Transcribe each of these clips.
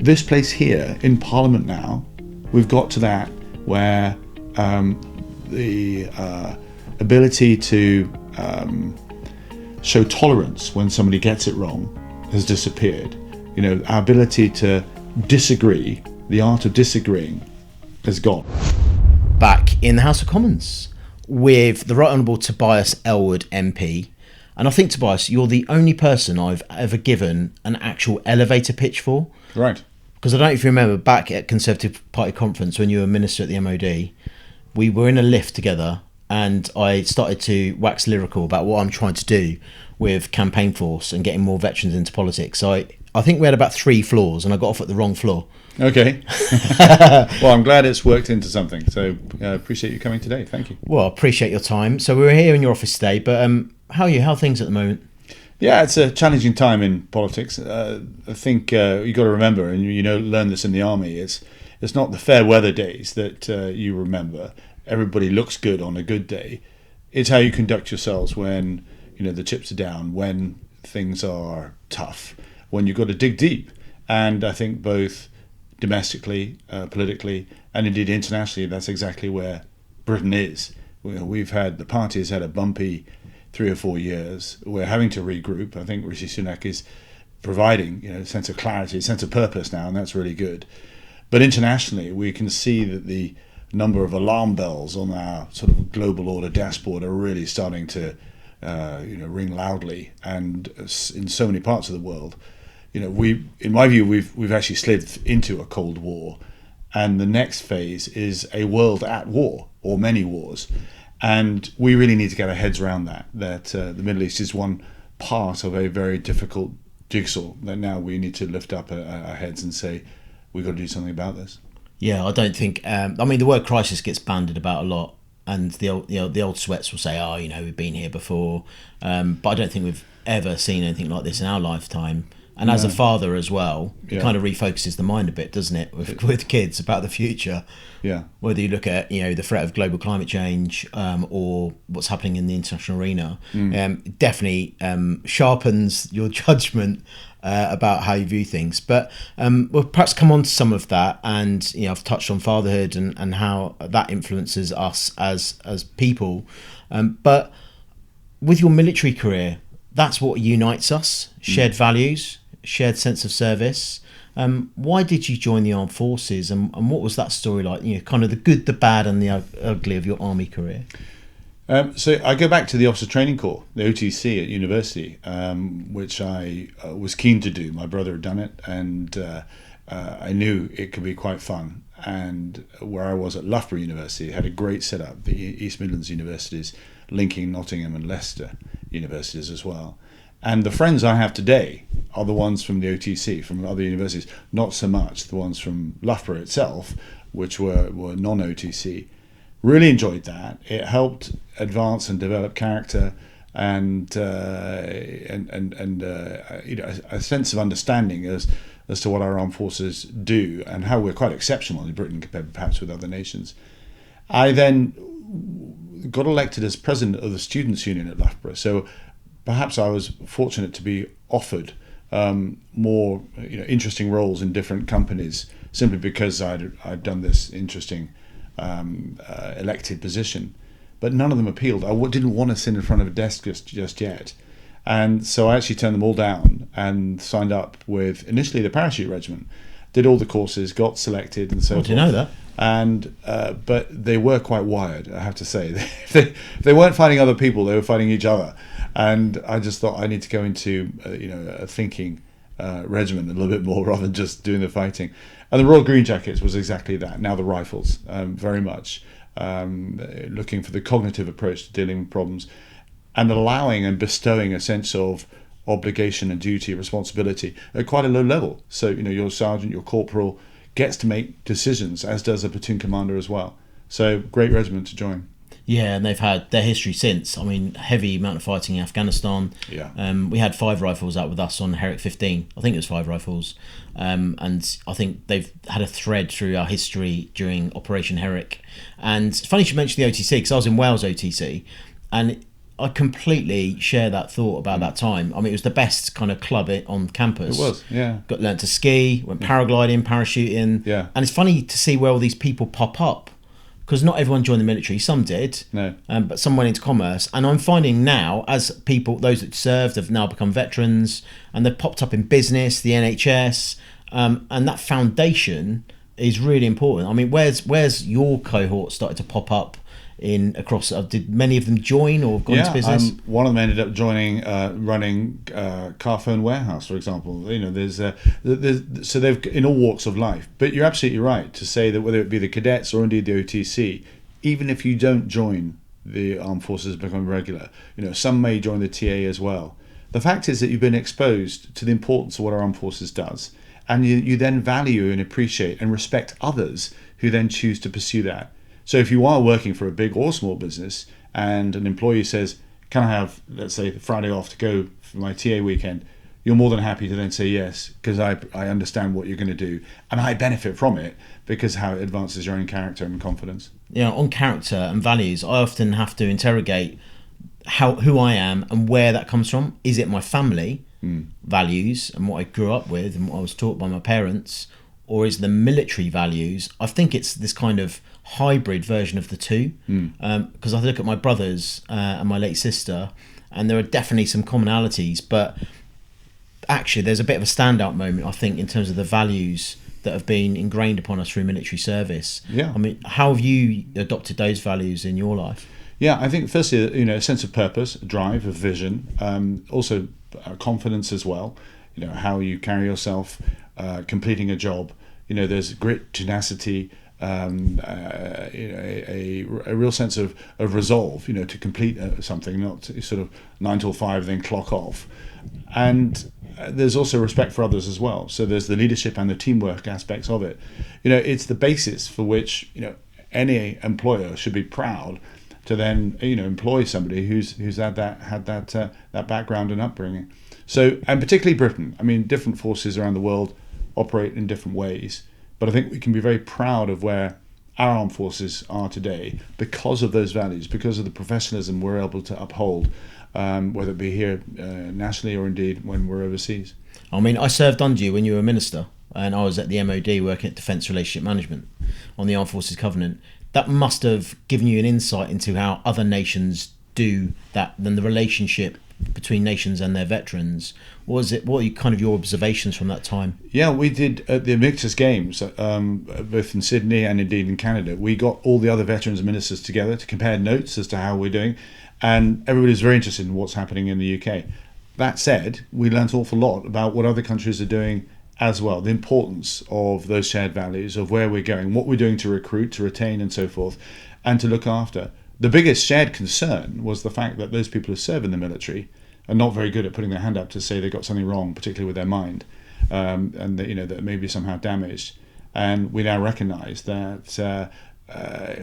this place here in Parliament now, we've got to that where the ability to show tolerance when somebody gets it wrong has disappeared. Our ability to disagree, the art of disagreeing, has gone. Back in the House of Commons with the Right Honourable Tobias Ellwood MP. And I think, Tobias, you're the only person I've ever given an actual elevator pitch for. Right. Because I don't know if you remember back at Conservative Party conference when you were Minister at the MOD, we were in a lift together and I started to wax lyrical about what I'm trying to do with campaign force and getting more veterans into politics. So I think we had about 3 floors and I got off at the wrong floor. Okay. Well, I'm glad it's worked into something. So appreciate you coming today. Thank you. Well, I appreciate your time. So we're here in your office today, but how are you? How are things at the moment? Yeah, it's a challenging time in politics. I think you got to remember, and learn this in the army. It's not the fair weather days that you remember. Everybody looks good on a good day. It's how you conduct yourselves when the chips are down, when things are tough, when you've got to dig deep. And I think both domestically, politically, and indeed internationally, that's exactly where Britain is. The party has had a bumpy 3 or 4 years. We're having to regroup. I think Rishi Sunak is providing a sense of clarity, a sense of purpose now, and that's really good. But internationally, we can see that the number of alarm bells on our sort of global order dashboard are really starting to ring loudly, and in so many parts of the world. In my view, we've actually slid into a Cold War, and the next phase is a world at war, or many wars, and we really need to get our heads around that the Middle East is one part of a very difficult jigsaw that now we need to lift up our heads and say, we've got to do something about this. Yeah, I don't think... the word crisis gets bandied about a lot, and the old sweats will say, we've been here before, but I don't think we've ever seen anything like this in our lifetime. And as a father as well, it kind of refocuses the mind a bit, doesn't it, with kids about the future? Yeah. Whether you look at the threat of global climate change or what's happening in the international arena, it definitely sharpens your judgment about how you view things. But we'll perhaps come on to some of that, and I've touched on fatherhood and how that influences us as people. But with your military career, that's what unites us: shared values, shared sense of service. Why did you join the armed forces, and what was that story like? Kind of the good, the bad, and the ugly of your army career. So I go back to the Officer Training Corps, the OTC at university, which I was keen to do. My brother had done it, and I knew it could be quite fun. And where I was at Loughborough University, it had a great setup, the East Midlands universities, linking Nottingham and Leicester universities as well. And the friends I have today are the ones from the OTC, from other universities, not so much the ones from Loughborough itself, which were non-OTC. Really enjoyed that. It helped advance and develop character and a sense of understanding as to what our armed forces do and how we're quite exceptional in Britain compared perhaps with other nations. I then got elected as president of the Students' Union at Loughborough, so perhaps I was fortunate to be offered more interesting roles in different companies simply because I'd done this interesting elected position, but none of them appealed. I didn't want to sit in front of a desk just yet, and so I actually turned them all down and signed up with initially the parachute regiment, did all the courses, got selected, and so forth. Do you know that? And but they were quite wired, I have to say. They weren't fighting other people; they were fighting each other. And I just thought I need to go into a thinking regiment a little bit more rather than just doing the fighting. And the Royal Green Jackets was exactly that. Now the Rifles, very much looking for the cognitive approach to dealing with problems and allowing and bestowing a sense of obligation and duty, responsibility at quite a low level. So your sergeant, your corporal gets to make decisions, as does a platoon commander as well. So great regiment to join. Yeah, and they've had their history since. I mean, heavy amount of fighting in Afghanistan. Yeah. We had 5 rifles out with us on Herrick 15. I think it was 5 rifles. And I think they've had a thread through our history during Operation Herrick. And it's funny you should mention the OTC, because I was in Wales OTC. And I completely share that thought about that time. I mean, it was the best kind of club on campus. It was, yeah. Learned to ski, went paragliding, parachuting. Yeah. And it's funny to see where all these people pop up, because not everyone joined the military. Some did, No. But some went into commerce. And I'm finding now, as people, those that served have now become veterans, and they've popped up in business, the NHS, and that foundation is really important. I mean, where's your cohort started to pop up in across? Did many of them join or have gone into business? One of them ended up joining, running Carphone Warehouse, for example. You know, there's so they've in all walks of life. But you're absolutely right to say that whether it be the cadets or indeed the OTC, even if you don't join the armed forces become regular, you know, some may join the TA as well. The fact is that you've been exposed to the importance of what our armed forces does, and you then value and appreciate and respect others who then choose to pursue that. So if you are working for a big or small business and an employee says, can I have, let's say, the Friday off to go for my TA weekend, you're more than happy to then say yes, because I understand what you're going to do and I benefit from it because how it advances your own character and confidence. Yeah, on character and values, I often have to interrogate who I am and where that comes from. Is it my family values and what I grew up with and what I was taught by my parents, or is the military values? I think it's this kind of hybrid version of the two, because I look at my brothers and my late sister, and there are definitely some commonalities, but actually there's a bit of a standout moment, I think, in terms of the values that have been ingrained upon us through military service. Yeah. I mean, how have you adopted those values in your life? Yeah, I think firstly, you know, a sense of purpose, a drive, a vision, also confidence as well. You know, how you carry yourself, completing a job. You know, there's grit, tenacity, you know, a real sense of resolve. You know, to complete something, not to sort of 9 till 5, then clock off. And there's also respect for others as well. So there's the leadership and the teamwork aspects of it. You know, it's the basis for which, you know, any employer should be proud to then, you know, employ somebody who's had that background and upbringing. So, and particularly Britain. I mean, different forces around the world operate in different ways, but I think we can be very proud of where our armed forces are today because of those values, because of the professionalism we're able to uphold, whether it be here nationally or indeed when we're overseas. I mean, I served under you when you were a minister, and I was at the MOD working at Defence Relationship Management on the Armed Forces Covenant. That must have given you an insight into how other nations do that, then the relationship between nations and their veterans. What are kind of your observations from that time? Yeah, we did at the Invictus Games, both in Sydney and indeed in Canada. We got all the other veterans ministers together to compare notes as to how we're doing, and everybody's very interested in what's happening in the UK. That said, we learnt an awful lot about what other countries are doing as well, the importance of those shared values, of where we're going, what we're doing to recruit, to retain and so forth, and to look after. The biggest shared concern was the fact that those people who serve in the military are not very good at putting their hand up to say they got something wrong, particularly with their mind, and that, you know, that may be somehow damaged. And we now recognise that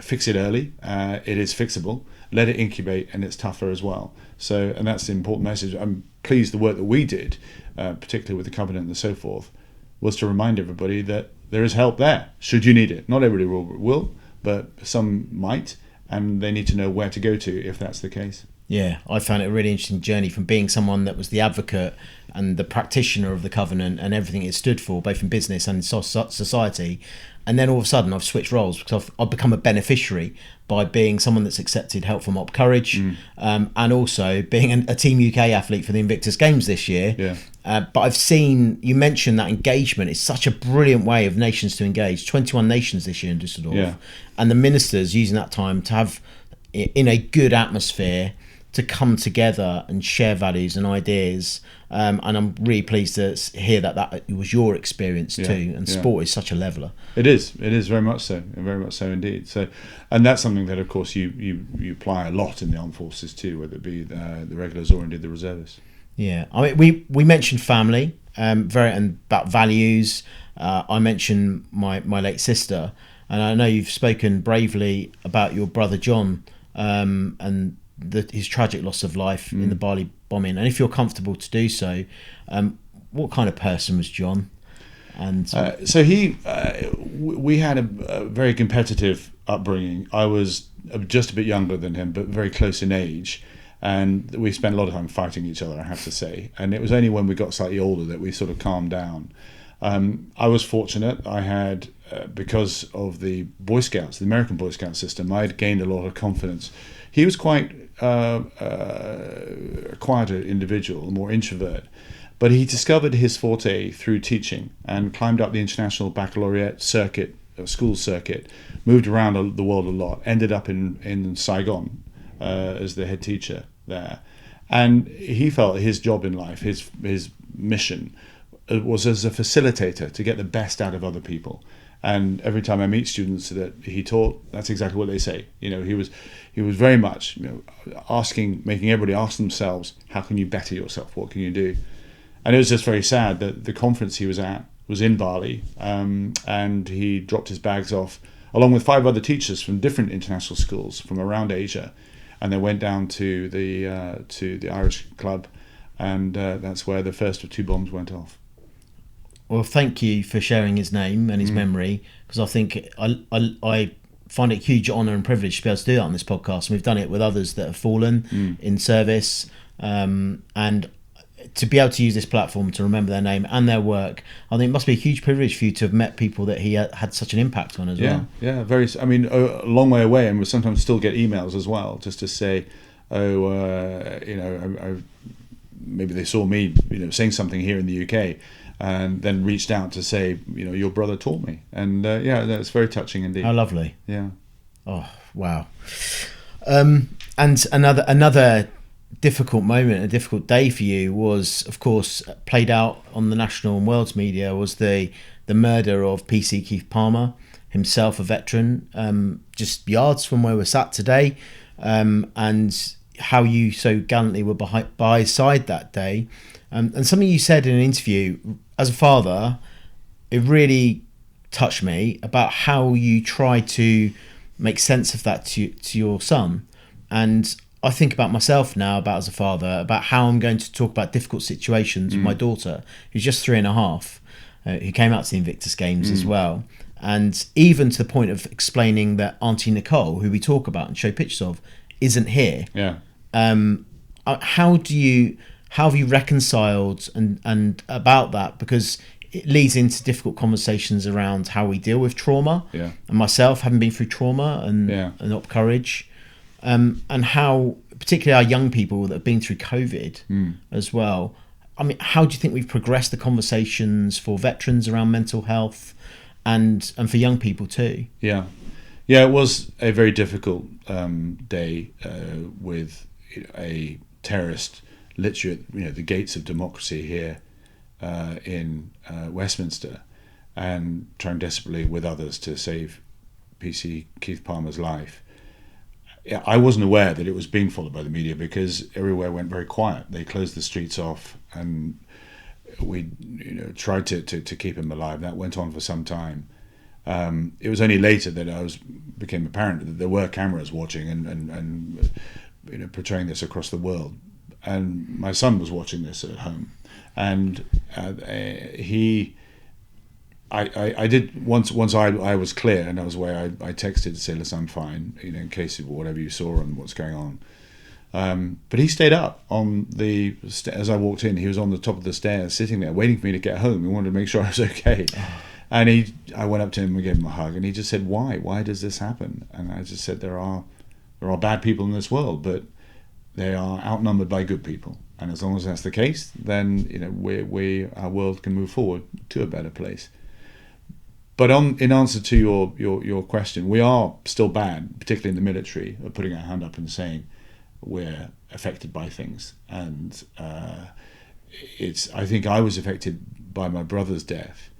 fix it early, it is fixable, let it incubate, and it's tougher as well. So, and that's the important message. I'm pleased the work that we did, particularly with the Covenant and so forth, was to remind everybody that there is help there, should you need it. Not everybody will, but some might, and they need to know where to go to if that's the case. Yeah, I found it a really interesting journey from being someone that was the advocate and the practitioner of the Covenant and everything it stood for, both in business and in society. And then all of a sudden I've switched roles because I've become a beneficiary by being someone that's accepted help from Op Courage, and also being a Team UK athlete for the Invictus Games this year. Yeah. But I've seen, you mentioned that engagement is such a brilliant way of nations to engage. 21 nations this year in Düsseldorf. Yeah. And the ministers using that time to have, in a good atmosphere, to come together and share values and ideas, and I'm really pleased to hear that was your experience too. And sport is such a leveller. It is very much so, indeed. So, and that's something that, of course, you apply a lot in the armed forces too, whether it be the regulars or indeed the reservists. Yeah, I mean, we mentioned family, and about values. I mentioned my late sister, and I know you've spoken bravely about your brother John, and his tragic loss of life in the Bali bombing. And if you're comfortable to do so, what kind of person was John? And so we had a very competitive upbringing. I was just a bit younger than him, but very close in age. And we spent a lot of time fighting each other, I have to say. And it was only when we got slightly older that we sort of calmed down. I was fortunate. I had, because of the Boy Scouts, the American Boy Scout system, I had gained a lot of confidence. He was quite a quieter individual, more introvert. But he discovered his forte through teaching and climbed up the international baccalaureate circuit, school circuit, moved around the world a lot, ended up in Saigon as the head teacher there. And he felt his job in life, his mission, was as a facilitator to get the best out of other people. And every time I meet students that he taught, that's exactly what they say. He was very much making everybody ask themselves, how can you better yourself? What can you do? And it was just very sad that the conference he was at was in Bali, and he dropped his bags off along with 5 other teachers from different international schools from around Asia, and they went down to the Irish club, and that's where the first of 2 bombs went off. Well, thank you for sharing his name and his memory, because I think I find it a huge honour and privilege to be able to do that on this podcast. And we've done it with others that have fallen in service, and to be able to use this platform to remember their name and their work, I think it must be a huge privilege for you to have met people that he had such an impact on as well. Yeah, very. I mean, a long way away, and we sometimes still get emails as well, just to say, maybe they saw me, saying something here in the UK, and then reached out to say, your brother taught me, and that's very touching indeed. How lovely. Yeah. Oh wow. And another difficult moment, a difficult day for you was, of course, played out on the national and world's media, was the murder of PC Keith Palmer, himself a veteran, just yards from where we're sat today, and how you so gallantly were by his side that day. And something you said in an interview, as a father, it really touched me, about how you try to make sense of that to your son. And I think about myself now, as a father, about how I'm going to talk about difficult situations with my daughter, who's just 3.5, who came out to the Invictus Games as well. And even to the point of explaining that Auntie Nicole, who we talk about and show pictures of, isn't here. Yeah. How have you reconciled and about that? Because it leads into difficult conversations around how we deal with trauma. Yeah. And myself, having been through trauma and up courage. And how, particularly our young people that have been through COVID as well. I mean, how do you think we've progressed the conversations for veterans around mental health and for young people too? Yeah, it was a very difficult day with a terrorist literally at the gates of democracy here in Westminster, and trying desperately with others to save PC Keith Palmer's life. I wasn't aware that it was being followed by the media, because everywhere went very quiet. They closed the streets off, and we tried to keep him alive. That went on for some time. It was only later that became apparent that there were cameras watching and portraying this across the world. And my son was watching this at home, and I did once I was clear, and that was why I texted to say, listen, I'm fine, in case of whatever you saw and what's going on. But he stayed up on as I walked in, he was on the top of the stairs, sitting there, waiting for me to get home. He wanted to make sure I was okay. And I went up to him and gave him a hug, and he just said, why? Why does this happen? And I just said, there are bad people in this world, but they are outnumbered by good people. And as long as that's the case, then our world can move forward to a better place. But in answer to your question, we are still bad, particularly in the military, of putting our hand up and saying we're affected by things. And I think I was affected by my brother's death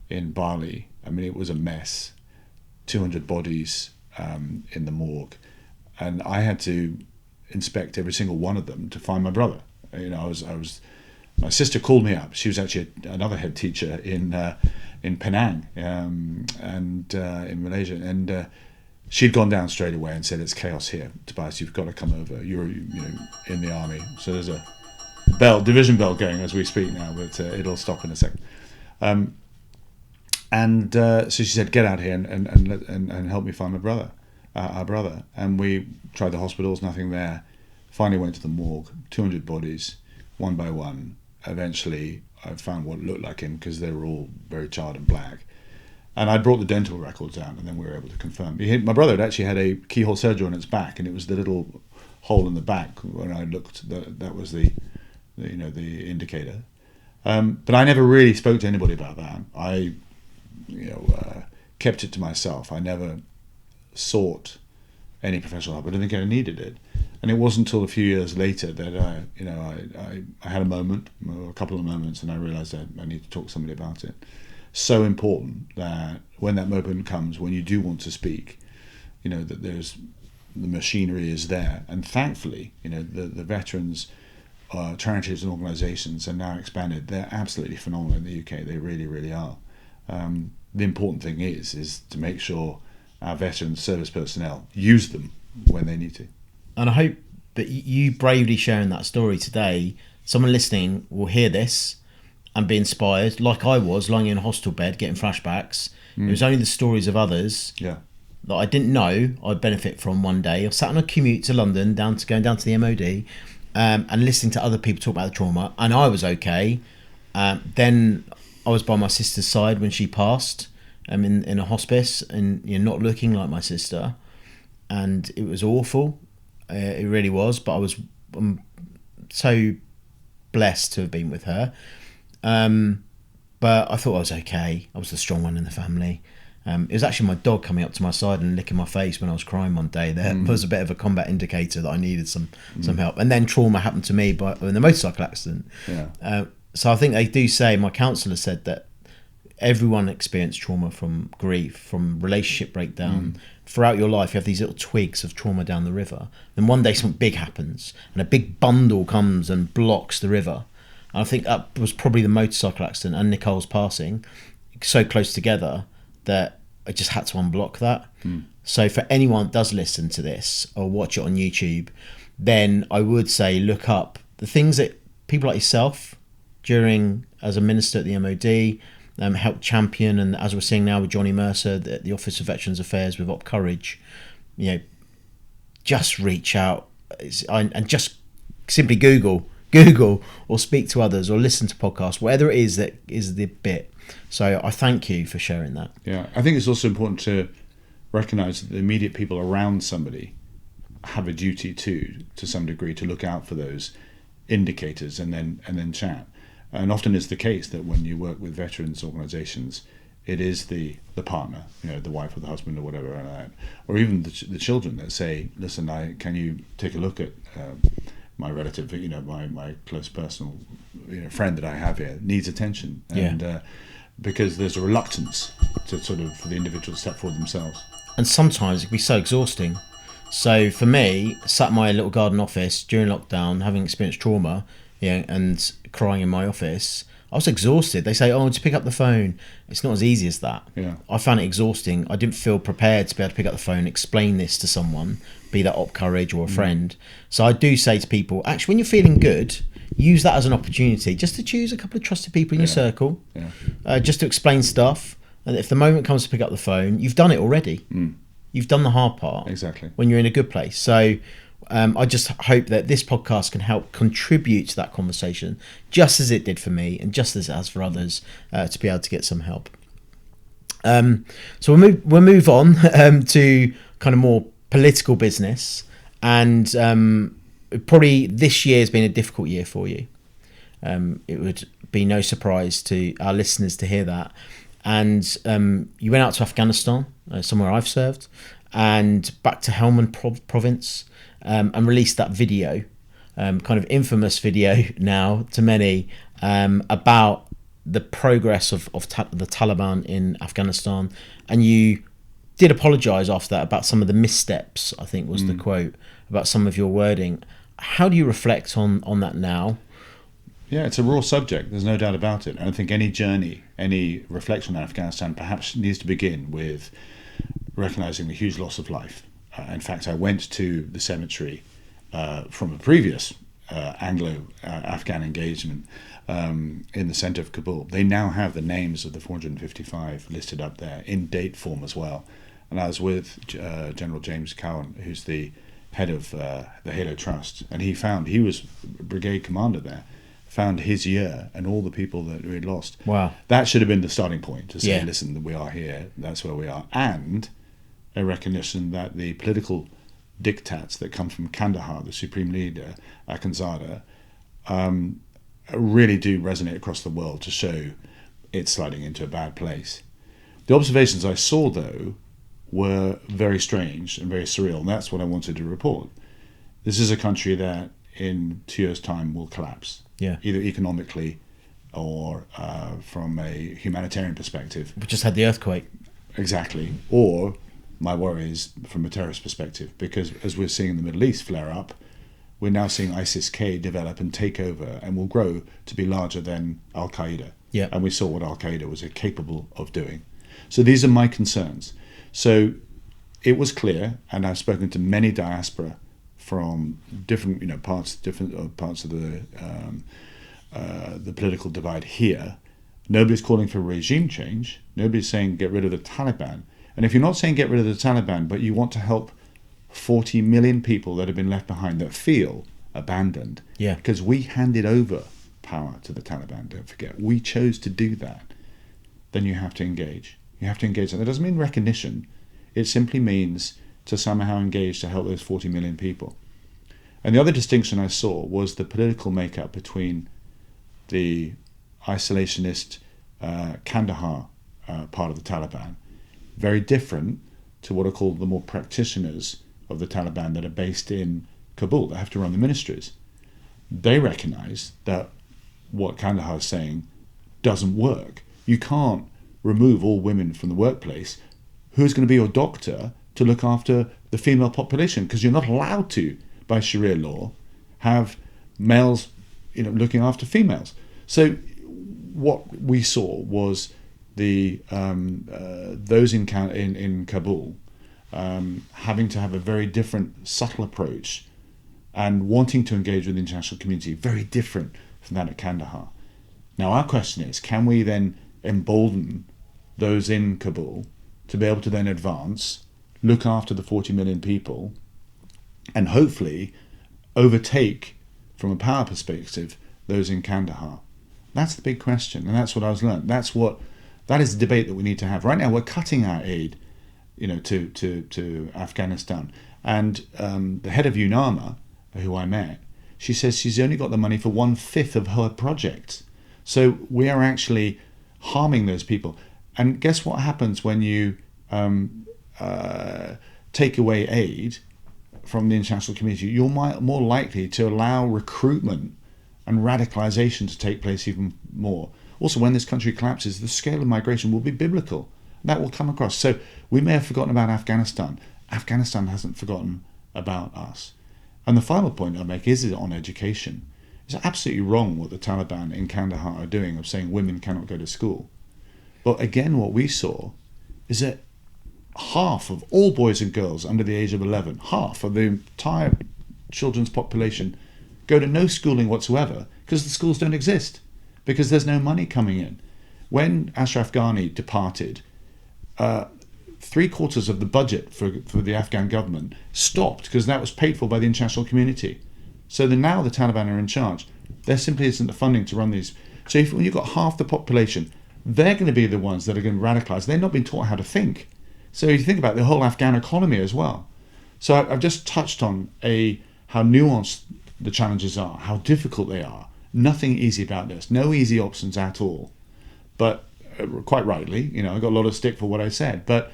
in Bali. I mean, it was a mess. 200 bodies in the morgue, and I had to inspect every single one of them to find my brother. My sister called me up. She was actually another head teacher in Penang and in Malaysia, and she'd gone down straight away and said, it's chaos here, Tobias, you've got to come over, you're in the army. So there's a division bell going as we speak now, but it'll stop in a second. So she said, get out here and help me find my brother, our brother. And we tried the hospitals, nothing there. Finally went to the morgue, 200 bodies, one by one. Eventually, I found what looked like him because they were all very charred and black. And I brought the dental records out, and then we were able to confirm. My brother had actually had a keyhole surgery on its back, and it was the little hole in the back when I looked. That was the indicator. But I never really spoke to anybody about that. I kept it to myself. I never sought any professional help. I didn't think I needed it. And it wasn't until a few years later that I had a moment, or a couple of moments, and I realised that I need to talk to somebody about it. So important that when that moment comes, when you do want to speak, that the machinery is there. And thankfully, the veterans charities and organisations are now expanded. They're absolutely phenomenal in the UK. They really, really are. The important thing is to make sure our veteran service personnel use them when they need to. And I hope that you bravely sharing that story today, someone listening will hear this and be inspired, like I was, lying in a hospital bed, getting flashbacks. It was only the stories of others that I didn't know I'd benefit from one day. I sat on a commute to London, going down to the MOD, and listening to other people talk about the trauma, and I was okay. Then I was by my sister's side when she passed, in a hospice, and not looking like my sister, and it was awful. It really was, but I'm so blessed to have been with her. But I thought I was okay. I was the strong one in the family. It was actually my dog coming up to my side and licking my face when I was crying one day. There was a bit of a combat indicator that I needed some help. And then trauma happened to me in the motorcycle accident. So I think they do say, my counsellor said that everyone experienced trauma from grief, from relationship breakdown. Throughout your life, you have these little twigs of trauma down the river. Then one day something big happens and a big bundle comes and blocks the river. And I think that was probably the motorcycle accident and Nicole's passing, so close together that I just had to unblock that. So for anyone that does listen to this or watch it on YouTube, then I would say look up the things that people like yourself as a minister at the MOD helped champion, and as we're seeing now with Johnny Mercer, the Office of Veterans Affairs with Op Courage, just reach out and just simply Google or speak to others or listen to podcasts, whatever it is that is the bit. So I thank you for sharing that. Yeah, I think it's also important to recognise that the immediate people around somebody have a duty to some degree to look out for those indicators and then chat. And often it's the case that when you work with veterans organisations, it is the partner, the wife or the husband or whatever, or even the children that say, listen, can you take a look at my relative, my close personal friend that I have here needs attention. And because there's a reluctance for the individual to step forward themselves. And sometimes it can be so exhausting. So for me, sat in my little garden office during lockdown, having experienced trauma, and crying in my office, I was exhausted. They say, to pick up the phone. It's not as easy as that. I found it exhausting. I didn't feel prepared to be able to pick up the phone and explain this to someone, be that Op Courage or a friend. So I do say to people, actually, when you're feeling good, use that as an opportunity just to choose a couple of trusted people in your circle, just to explain stuff. And if the moment comes to pick up the phone, you've done it already. You've done the hard part. Exactly. When you're in a good place. So I just hope that this podcast can help contribute to that conversation, just as it did for me and just as it has for others, to be able to get some help. So we'll move on to kind of more political business, and probably this year has been a difficult year for you. It would be no surprise to our listeners to hear that. And you went out to Afghanistan, somewhere I've served, and back to Helmand province, and released that video, kind of infamous video now to many, about the progress of the Taliban in Afghanistan. And you did apologise after that about some of the missteps, I think was the quote, about some of your wording. How do you reflect on that now? Yeah, it's a raw subject, there's no doubt about it. And I think any journey, any reflection on Afghanistan perhaps needs to begin with recognising the huge loss of life. In fact, I went to the cemetery from a previous Anglo-Afghan engagement in the centre of Kabul. They now have the names of the 455 listed up there in date form as well. And I was with General James Cowan, who's the head of the Halo Trust, and he was brigade commander there, found his year and all the people that we had lost. Wow. That should have been the starting point to say, Yeah. listen, we are here, that's where we are. And a recognition that the political diktats that come from Kandahar, the supreme leader, Akhundzada, really do resonate across the world to show it's sliding into a bad place. The observations I saw, though, were very strange and very surreal, and that's what I wanted to report. This is a country that in 2 years' time will collapse, either economically or from a humanitarian perspective. We just had the earthquake. Exactly. Or, my worry is from a terrorist perspective, because as we're seeing in the Middle East flare up, we're now seeing ISIS-K develop and take over and will grow to be larger than Al-Qaeda. Yeah. And we saw what Al-Qaeda was capable of doing. So these are my concerns. So it was clear, and I've spoken to many diaspora from different, parts of the political divide here. Nobody's calling for regime change. Nobody's saying get rid of the Taliban. And if you're not saying get rid of the Taliban, but you want to help 40 million people that have been left behind that feel abandoned, because we handed over power to the Taliban, don't forget. We chose to do that. Then you have to engage. You have to engage. And that doesn't mean recognition. It simply means to somehow engage to help those 40 million people. And the other distinction I saw was the political makeup between the isolationist Kandahar part of the Taliban, very different to what are called the more practitioners of the Taliban that are based in Kabul, that have to run the ministries. They recognize that what Kandahar is saying doesn't work. You can't remove all women from the workplace. Who's going to be your doctor to look after the female population? Because you're not allowed to, by Sharia law, have males, looking after females. So what we saw was the those in Kabul having to have a very different, subtle approach and wanting to engage with the international community, very different from that at Kandahar. Now our question is, can we then embolden those in Kabul to be able to then advance, look after the 40 million people, and hopefully overtake, from a power perspective, those in Kandahar? That's the big question, and that's what I was learned. That is the debate that we need to have. Right now we're cutting our aid, to Afghanistan. And the head of UNAMA, who I met, she says she's only got the money for 1/5 of her projects. So we are actually harming those people. And guess what happens when you take away aid from the international community? You're more likely to allow recruitment and radicalization to take place even more. Also, when this country collapses, the scale of migration will be biblical. That will come across. So we may have forgotten about Afghanistan. Afghanistan hasn't forgotten about us. And the final point I make is on education. It's absolutely wrong what the Taliban in Kandahar are doing of saying women cannot go to school. But again, what we saw is that half of all boys and girls under the age of 11, half of the entire children's population, go to no schooling whatsoever because the schools don't exist, because there's no money coming in. When Ashraf Ghani departed, 3/4 of the budget for the Afghan government stopped because that was paid for by the international community. So now the Taliban are in charge. There simply isn't the funding to run these. So when you've got half the population, they're going to be the ones that are going to radicalize. They've not been taught how to think. So you think about the whole Afghan economy as well. So I've just touched on how nuanced the challenges are, how difficult they are. Nothing easy about this. No easy options at all. But quite rightly, I got a lot of stick for what I said. But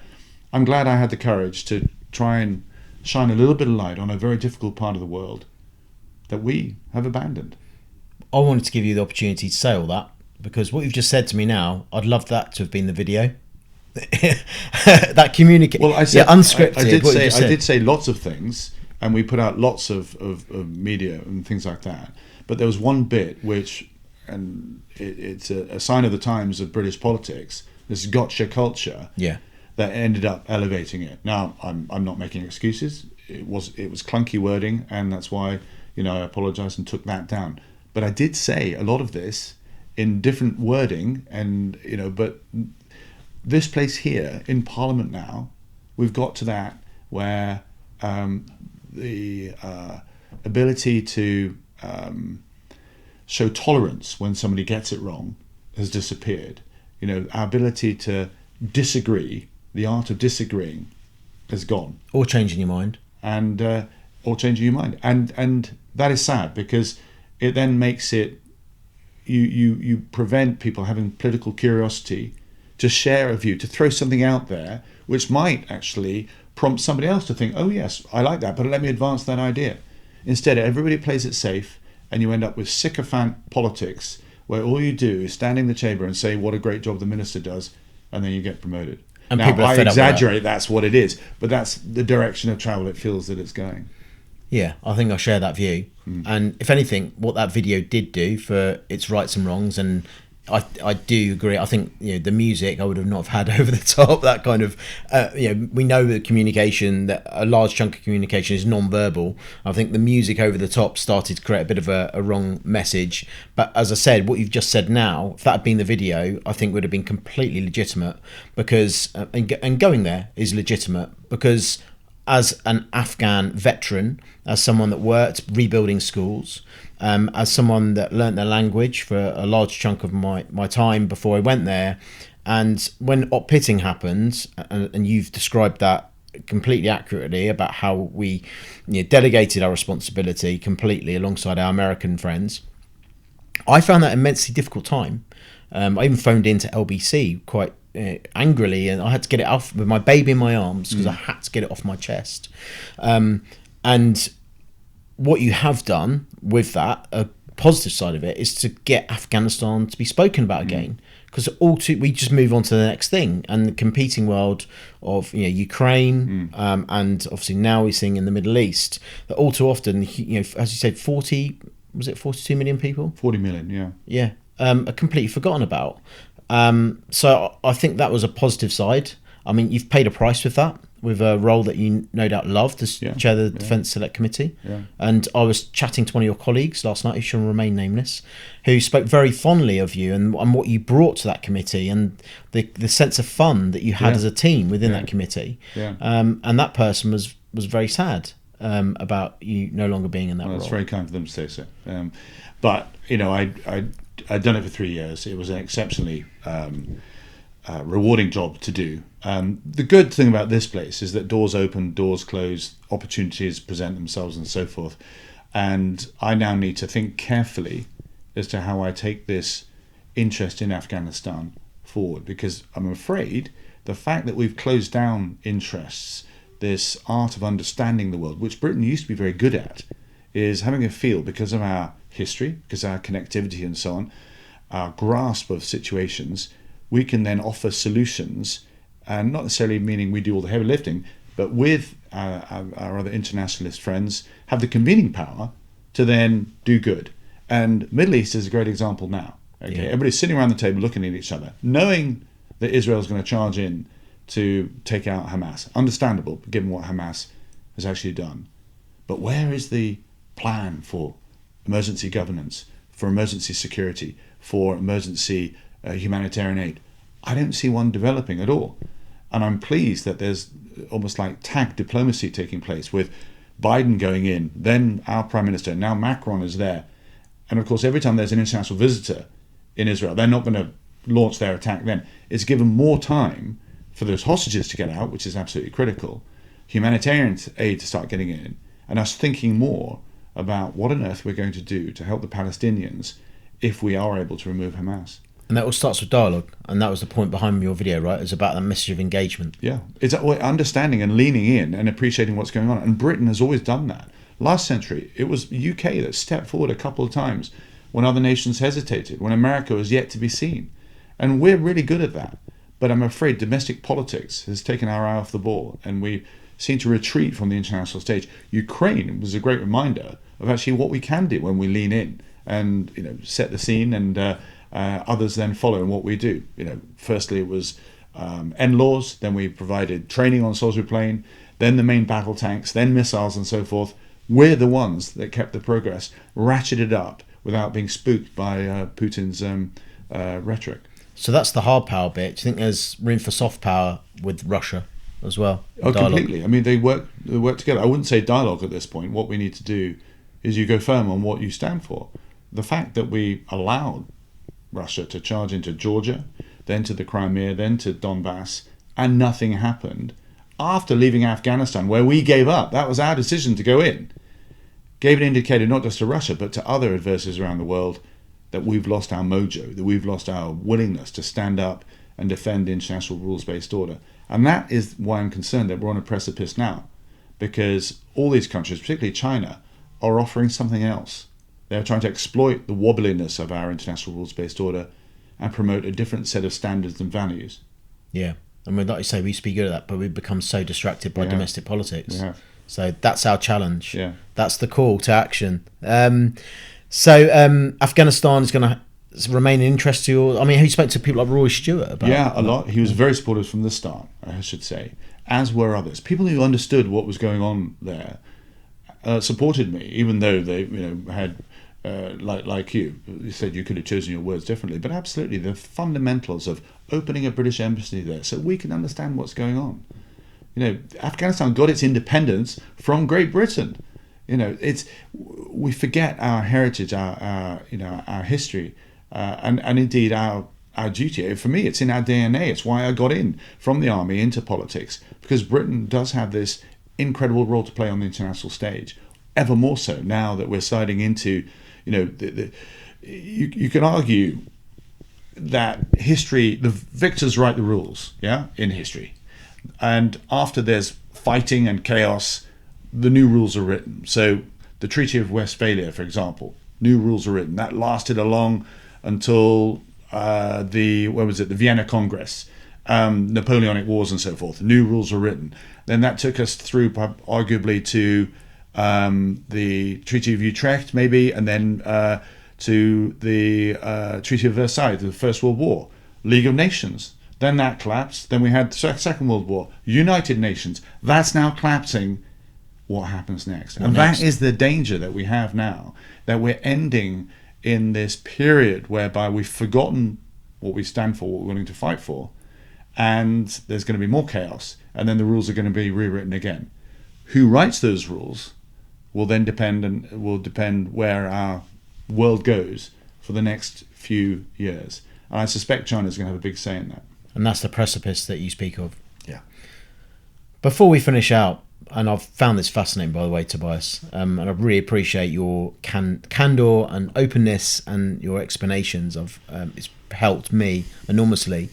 I'm glad I had the courage to try and shine a little bit of light on a very difficult part of the world that we have abandoned. I wanted to give you the opportunity to say all that, because what you've just said to me now, I'd love that to have been the video. That communicate. Well, I said unscripted. I did say lots of things, and we put out lots of media and things like that. But there was one bit which, and it's a sign of the times of British politics, this gotcha culture. Yeah. That ended up elevating it. Now, I'm not making excuses. It was clunky wording, and that's why I apologized and took that down. But I did say a lot of this in different wording, and but this place here in Parliament now, we've got to that where the ability to show tolerance when somebody gets it wrong has disappeared. Our ability to disagree, the art of disagreeing, has gone. Or changing your mind. And that is sad, because it then makes it, you prevent people having political curiosity to share a view, to throw something out there which might actually prompt somebody else to think, oh yes, I like that, but let me advance that idea. Instead, everybody plays it safe, and you end up with sycophant politics, where all you do is stand in the chamber and say what a great job the minister does, and then you get promoted. And now, people are I fed up with exaggerate, that's what it is, but that's the direction of travel it feels that it's going. Yeah, I think I share that view. And if anything, what that video did do for its rights and wrongs, and I do agree. I think the music I would have not have had over the top. That kind of we know that communication, that a large chunk of communication is non-verbal. I think the music over the top started to create a bit of a wrong message. But as I said, what you've just said now, if that had been the video, I think would have been completely legitimate, because and going there is legitimate, because as an Afghan veteran, as someone that worked rebuilding schools, as someone that learnt their language for a large chunk of my time before I went there, and when op pitting happened, and you've described that completely accurately about how we delegated our responsibility completely alongside our American friends, I found that immensely difficult time. I even phoned into LBC quite angrily, and I had to get it off with my baby in my arms, because I had to get it off my chest. And what you have done with that, a positive side of it, is to get Afghanistan to be spoken about again, because we just move on to the next thing. And the competing world of Ukraine, and obviously now we're seeing in the Middle East that all too often, as you said, 42 million people? 40 million, yeah, are completely forgotten about. So I think that was a positive side. I mean, you've paid a price with that, with a role that you no doubt love, to chair the Defence Select Committee. Yeah. And I was chatting to one of your colleagues last night, who shall remain nameless, who spoke very fondly of you and what you brought to that committee, and the sense of fun that you had as a team within that committee. Yeah. And that person was very sad about you no longer being in that role. It's very kind of them to say so. But I'd done it for 3 years. It was an exceptionally rewarding job to do. The good thing about this place is that doors open, doors close, opportunities present themselves, and so forth. And I now need to think carefully as to how I take this interest in Afghanistan forward, because I'm afraid the fact that we've closed down interests, this art of understanding the world, which Britain used to be very good at, is having a feel, because of our history, because of our connectivity and so on, our grasp of situations, we can then offer solutions, and not necessarily meaning we do all the heavy lifting, but with our other internationalist friends, have the convening power to then do good. And Middle East is a great example now. Okay, everybody's sitting around the table looking at each other, knowing that Israel's going to charge in to take out Hamas. Understandable, given what Hamas has actually done. But where is the plan for emergency governance, for emergency security, for emergency humanitarian aid? I don't see one developing at all. And I'm pleased that there's almost like tag diplomacy taking place, with Biden going in, then our Prime Minister, now Macron is there. And of course, every time there's an international visitor in Israel, they're not going to launch their attack then. It's given more time for those hostages to get out, which is absolutely critical, humanitarian aid to start getting in, and us thinking more about what on earth we're going to do to help the Palestinians if we are able to remove Hamas. And that all starts with dialogue, and that was the point behind your video, right? It's about the message of engagement. Yeah, it's understanding and leaning in and appreciating what's going on. And Britain has always done that. Last century, it was the UK that stepped forward a couple of times when other nations hesitated, when America was yet to be seen. And we're really good at that. But I'm afraid domestic politics has taken our eye off the ball, and we seem to retreat from the international stage. Ukraine was a great reminder of actually what we can do when we lean in and set the scene, and others then follow in what we do. Firstly it was NLAWs, then we provided training on Salisbury Plain, then the main battle tanks, then missiles and so forth. We're the ones that kept the progress ratcheted up without being spooked by Putin's rhetoric. So that's the hard power bit. Do you think there's room for soft power with Russia? as well. Oh, dialogue. completely. I mean, they work together. I wouldn't say dialogue at this point. What we need to do is you go firm on what you stand for. The fact that we allowed Russia to charge into Georgia, then to the Crimea, then to Donbass, and nothing happened after leaving Afghanistan, where we gave up. That was our decision to go in. Gave an indicator not just to Russia, but to other adversaries around the world that we've lost our mojo, that we've lost our willingness to stand up and defend the international rules-based order. And that is why I'm concerned that we're on a precipice now, because all these countries, particularly China, are offering something else. They're trying to exploit the wobbliness of our international rules-based order and promote a different set of standards and values. Yeah. I mean, like you say, we used to be good at that, but we've become so distracted by domestic politics. Yeah. So that's our challenge. Yeah. That's the call to action. So Afghanistan is going to remain an interest to you. I mean, have you spoken to people like Roy Stewart about Yeah, a lot. He was very supportive from the start, I should say, as were others. People who understood what was going on there supported me, even though they had, like you said, you could have chosen your words differently. But absolutely, the fundamentals of opening a British embassy there so we can understand what's going on. Afghanistan got its independence from Great Britain. We forget our heritage, our history, and indeed our duty. For me, it's in our DNA. It's why I got in from the army into politics, because Britain does have this incredible role to play on the international stage, ever more so now that we're sliding into, you can argue that history, the victors write the rules, in history. And after there's fighting and chaos, the new rules are written. So the Treaty of Westphalia, for example, new rules are written. That lasted along until the Vienna Congress, Napoleonic Wars and so forth. New rules are written. Then that took us through arguably to the Treaty of Utrecht, maybe, and then to the Treaty of Versailles, the First World War, League of Nations. Then that collapsed. Then we had the Second World War, United Nations. That's now collapsing. What happens next? And that is the danger that we have now, that we're ending in this period whereby we've forgotten what we stand for, what we're willing to fight for, and there's going to be more chaos, and then the rules are going to be rewritten again. Who writes those rules will then depend where our world goes for the next few years. And I suspect China's going to have a big say in that. And that's the precipice that you speak of. Yeah. Before we finish out, and I've found this fascinating, by the way, Tobias, and I really appreciate your candor and openness and your explanations. It's helped me enormously.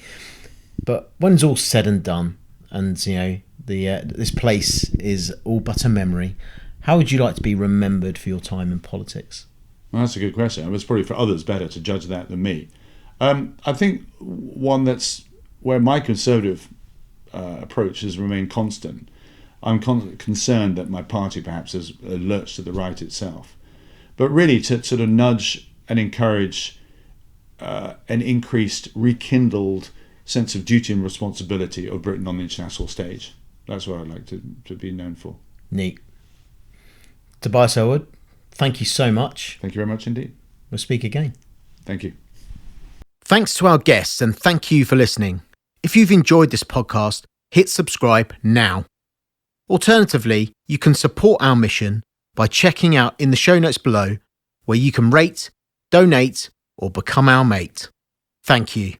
But when it's all said and done, and this place is all but a memory, how would you like to be remembered for your time in politics? Well, that's a good question. It's probably for others better to judge that than me. I think one that's where my conservative approach has remained constant. I'm concerned that my party perhaps has lurched to the right itself. But really to sort of nudge and encourage an increased, rekindled sense of duty and responsibility of Britain on the international stage. That's what I'd like to be known for. Neat. Tobias Ellwood, thank you so much. Thank you very much indeed. We'll speak again. Thank you. Thanks to our guests, and thank you for listening. If you've enjoyed this podcast, hit subscribe now. Alternatively, you can support our mission by checking out in the show notes below, where you can rate, donate, or become our mate. Thank you.